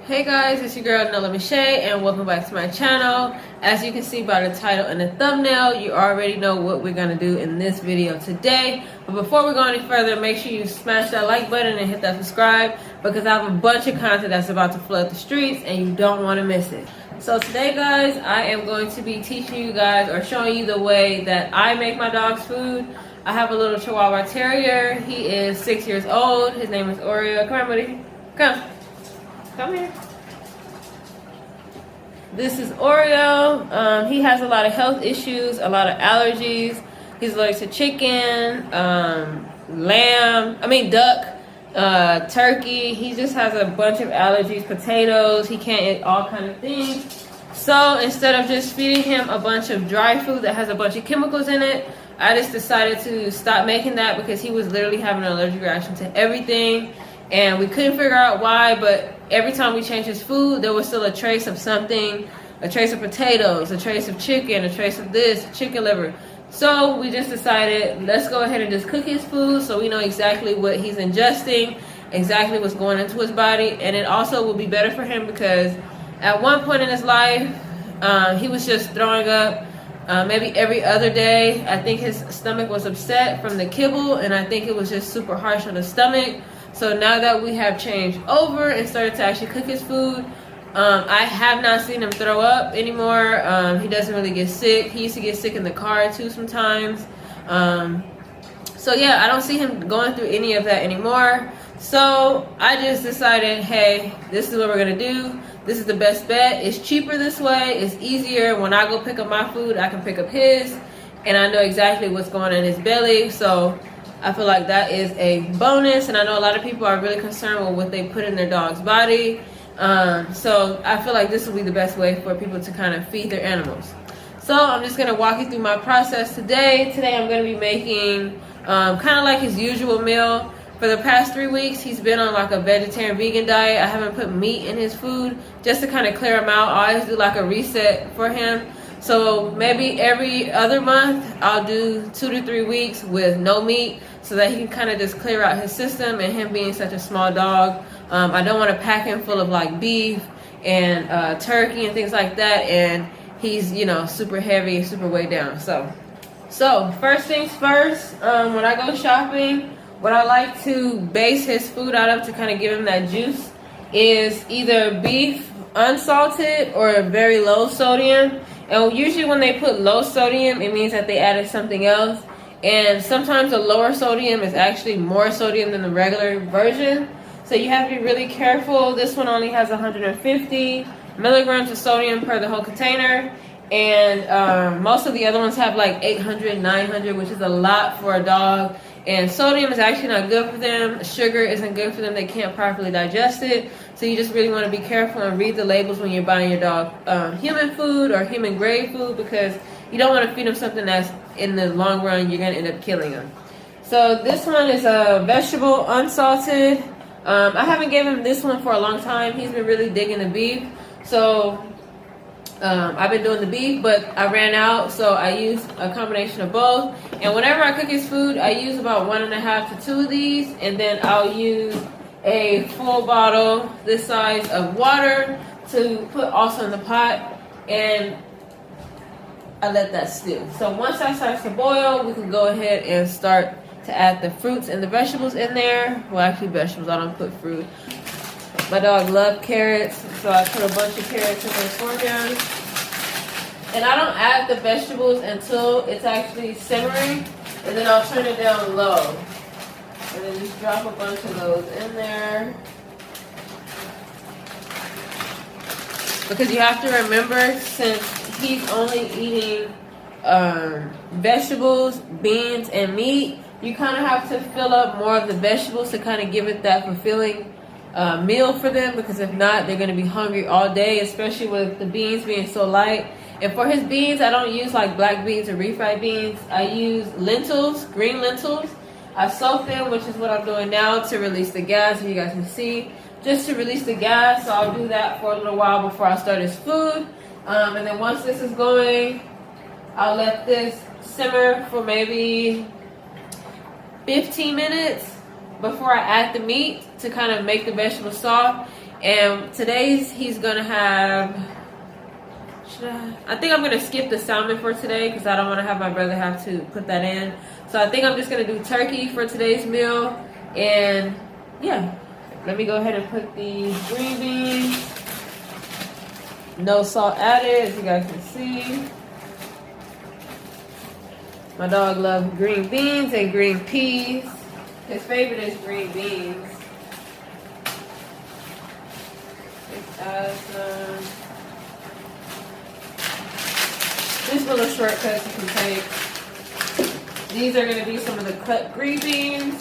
Hey guys, it's your girl Nella Miche and welcome back to my channel. As you can see by the title and the thumbnail, you already know what we're going to do in this video today. But before we go any further, make sure you smash that like button and hit that subscribe because I have a bunch of content that's about to flood the streets and you don't want to miss it. So today guys, I am going to be teaching you guys or showing you the way that I make my dog's food. I have a little Chihuahua Terrier. He is 6 years old. His name is Oreo. Come here, buddy. Come here. This is Oreo. He has a lot of health issues, a lot of allergies. He's allergic to chicken, duck, turkey. He just has a bunch of allergies, potatoes. He can't eat all kinds of things. So instead of just feeding him a bunch of dry food that has a bunch of chemicals in it, I just decided to stop making that because he was literally having an allergic reaction to everything. And we couldn't figure out why, but every time we changed his food, there was still a trace of something, a trace of potatoes, a trace of chicken, a trace of this, chicken liver. So we just decided, let's go ahead and just cook his food so we know exactly what he's ingesting, exactly what's going into his body. And it also will be better for him because at one point in his life, he was just throwing up maybe every other day. I think his stomach was upset from the kibble, and I think it was just super harsh on the stomach. So now that we have changed over and started to actually cook his food, I have not seen him throw up anymore. He doesn't really get sick. He used to get sick in the car too sometimes. So yeah, I don't see him going through any of that anymore. So I just decided, hey, this is what we're gonna do. This is the best bet. It's cheaper this way. It's easier. When I go pick up my food, I can pick up his, and I know exactly what's going on in his belly. So I feel like that is a bonus, and I know a lot of people are really concerned with what they put in their dog's body. So I feel like this will be the best way for people to kind of feed their animals. So I'm just going to walk you through my process today. Today I'm going to be making kind of like his usual meal. For the past 3 weeks, he's been on like a vegetarian vegan diet. I haven't put meat in his food just to kind of clear him out. I always do like a reset for him. So maybe every other month, I'll do 2 to 3 weeks with no meat so that he can kind of just clear out his system. And him being such a small dog, I don't want to pack him full of like beef and turkey and things like that. And he's, you know, super heavy, super weighed down. So first things first, when I go shopping, what I like to base his food out of to kind of give him that juice is either beef unsalted or very low sodium. And usually when they put low sodium, it means that they added something else. And sometimes the lower sodium is actually more sodium than the regular version. So you have to be really careful. This one only has 150 milligrams of sodium per the whole container. And most of the other ones have like 800, 900, which is a lot for a dog. And sodium is actually not good for them. Sugar isn't good for them. They can't properly digest it. So you just really want to be careful and read the labels when you're buying your dog human food or human grade food, because you don't want to feed them something that's in the long run you're going to end up killing them. So this one is a vegetable unsalted. I haven't given him this one for a long time. He's been really digging the beef. So I've been doing the beef, but I ran out, so I use a combination of both. And whenever I cook his food, I use about 1.5 to 2 of these, and then I'll use a full bottle this size of water to put also in the pot, and I let that stew. So once that starts to boil, we can go ahead and start to add the fruits and the vegetables in there. Well, actually vegetables, I don't put fruit. My dog loves carrots, so I put a bunch of carrots in there for him. And I don't add the vegetables until it's actually simmering, and then I'll turn it down low. And then just drop a bunch of those in there. Because you have to remember, since he's only eating vegetables, beans, and meat, you kind of have to fill up more of the vegetables to kind of give it that fulfilling meal for them, because if not, they're going to be hungry all day, especially with the beans being so light. And for his beans, I don't use like black beans or refried beans. I use lentils, green lentils. I soak them, which is what I'm doing now to release the gas, if you guys can see. Just to release the gas, so I'll do that for a little while before I start his food. And then once this is going, I'll let this simmer for maybe 15 minutes before I add the meat to kind of make the vegetables soft. And today's he's gonna have, I think I'm gonna skip the salmon for today because I don't want to have my brother have to put that in. So I think I'm just gonna do turkey for today's meal. And yeah, let me go ahead and put the green beans. No salt added, as you guys can see. My dog loves green beans and green peas. His favorite is green beans. Let's add some. These little shortcuts you can take. These are going to be some of the cut green beans.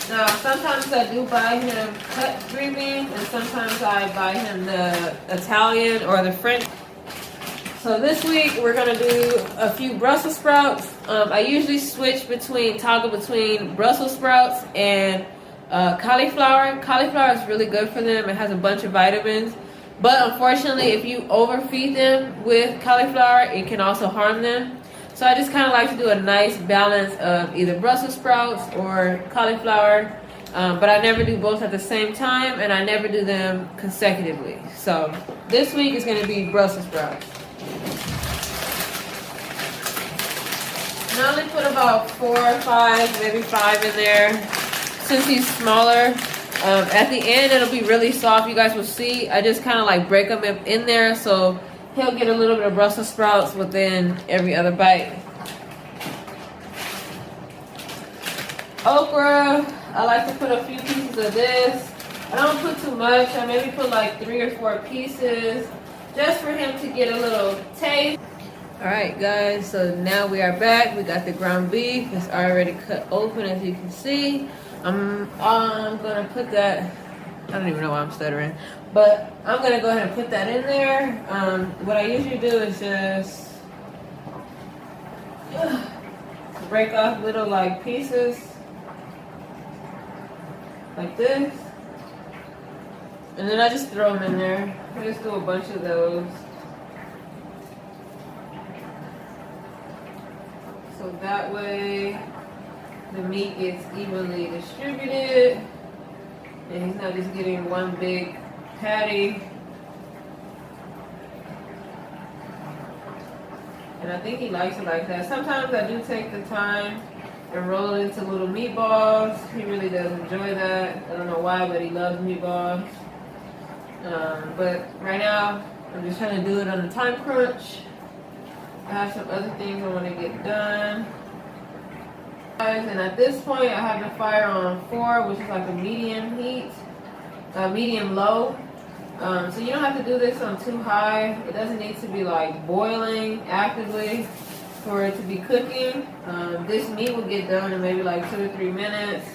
Now, sometimes I do buy him cut green beans, and sometimes I buy him the Italian or the French. So this week, we're going to do a few Brussels sprouts. I usually switch toggle between Brussels sprouts and cauliflower. Cauliflower is really good for them. It has a bunch of vitamins. But unfortunately, if you overfeed them with cauliflower, it can also harm them. So I just kind of like to do a nice balance of either Brussels sprouts or cauliflower. But I never do both at the same time, and I never do them consecutively. So this week is going to be Brussels sprouts. And I only put about 4 or 5, maybe 5 in there. Since he's smaller, at the end it'll be really soft. You guys will see. I just kind of like break them in there so he'll get a little bit of Brussels sprouts within every other bite. Okra, I like to put a few pieces of this. I don't put too much. I maybe put like 3 or 4 pieces just for him to get a little taste. Alright guys, so now we are back. We got the ground beef. It's already cut open, as you can see. I'm gonna put that, I don't even know why I'm stuttering, but I'm gonna go ahead and put that in there. What I usually do is just break off little like pieces like this, and then I just throw them in there. I just do a bunch of those. So that way the meat gets evenly distributed and he's not just getting one big patty. And I think he likes it like that. Sometimes I do take the time and roll it into little meatballs. He really does enjoy that. I don't know why, but he loves meatballs. But right now, I'm just trying to do it on a time crunch. I have some other things I want to get done. And at this point, I have the fire on 4, which is like a medium heat, medium low. So you don't have to do this on too high. It doesn't need to be like boiling actively for it to be cooking. This meat will get done in maybe like 2 or 3 minutes.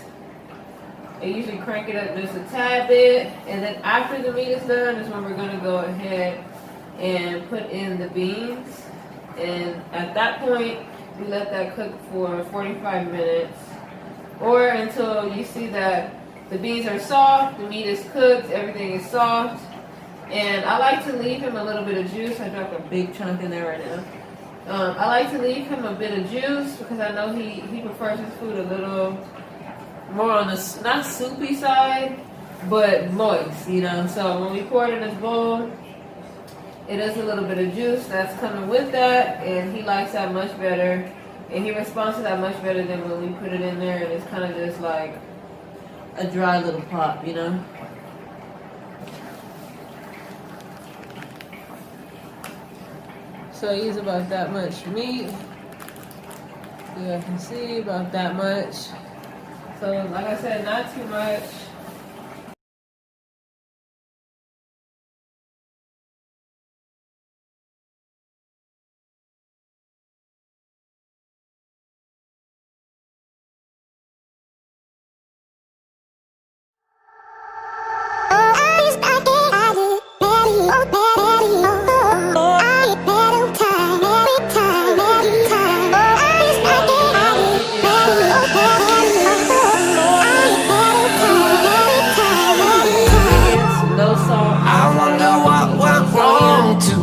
I usually crank it up just a tad bit, and then after the meat is done is when we're going to go ahead and put in the beans. And at that point, we let that cook for 45 minutes or until you see that the beans are soft, the meat is cooked, everything is soft. And I like to leave him a little bit of juice. I dropped a big chunk in there right now. I like to leave him a bit of juice because I know he prefers his food a little more on the, not soupy side, but moist, you know. So when we pour it in his bowl, it is a little bit of juice that's coming with that, and he likes that much better, and he responds to that much better than when we put it in there and it's kind of just like a dry little pop, you know. So I use about that much meat. You guys can see about that much. So like I said, not too much.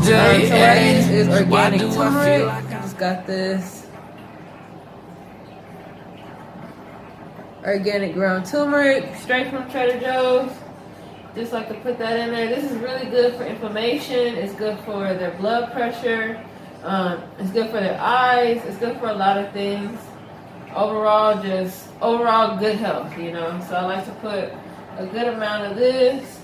So what I use is organic turmeric. Just got this. organic ground turmeric, straight from Trader Joe's. Just like to put that in there. This is really good for inflammation. It's good for their blood pressure. It's good for their eyes. It's good for a lot of things. Overall, just overall good health, you know. So I like to put a good amount of this.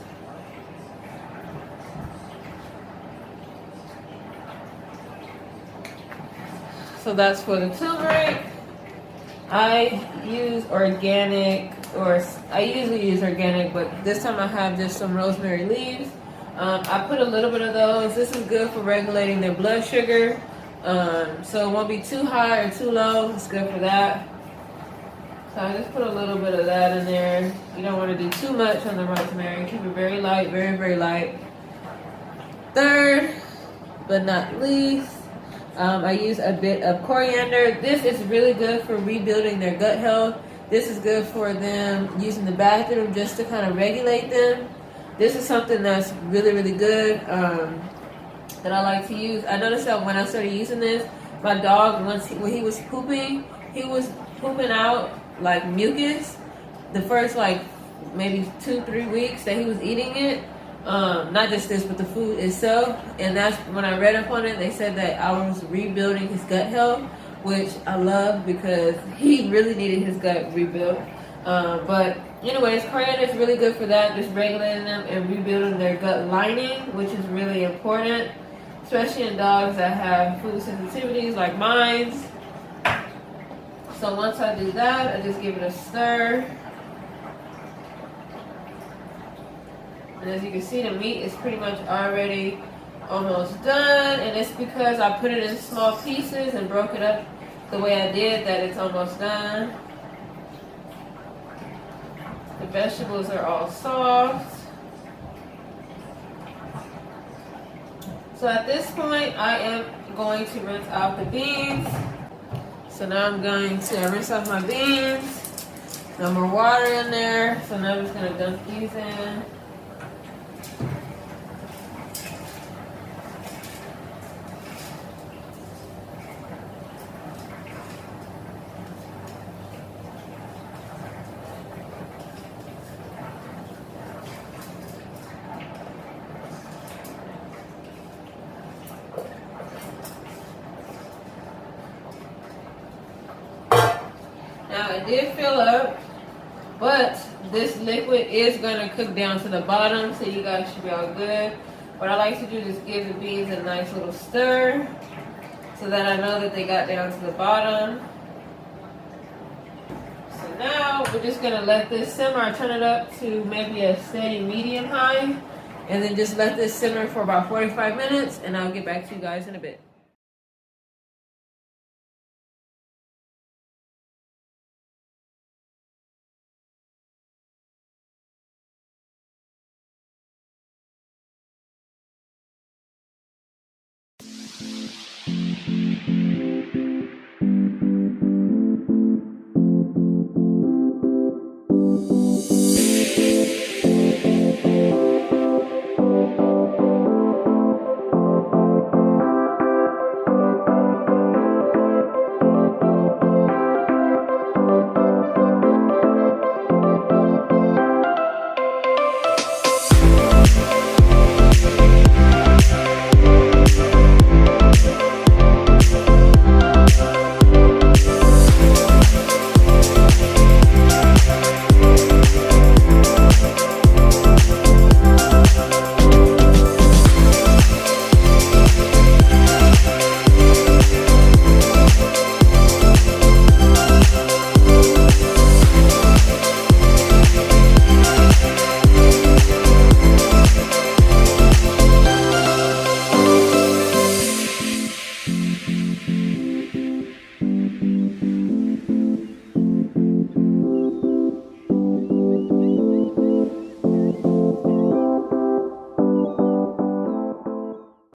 So that's for the turmeric. I use organic, or I usually use organic, but this time I have just some rosemary leaves. I put a little bit of those. This is good for regulating their blood sugar. So it won't be too high or too low. It's good for that. So I just put a little bit of that in there. You don't want to do too much on the rosemary. Keep it very light, very, very light. Third, but not least, I use a bit of coriander. This is really good for rebuilding their gut health. This is good for them using the bathroom just to kind of regulate them. This is something that's really, really good that I like to use. I noticed that when I started using this, my dog, when he was pooping out like mucus the first like maybe 2-3 weeks that he was eating it. Not just this, but the food itself. And that's when I read up on it, they said that I was rebuilding his gut health, which I love because he really needed his gut rebuilt. But anyways, coriander is really good for that, just regulating them and rebuilding their gut lining, which is really important, especially in dogs that have food sensitivities like mine. So once I do that, I just give it a stir. And as you can see, the meat is pretty much already almost done. And it's because I put it in small pieces and broke it up the way I did that it's almost done. The vegetables are all soft. So at this point, I am going to rinse out the beans. So now I'm going to rinse off my beans. No more water in there. So now I'm just going to dump these in. Now it did fill up, but this liquid is going to cook down to the bottom, so you guys should be all good. What I like to do is give the beans a nice little stir so that I know that they got down to the bottom. So now we're just going to let this simmer. I turn it up to maybe a steady medium high, and then just let this simmer for about 45 minutes, and I'll get back to you guys in a bit.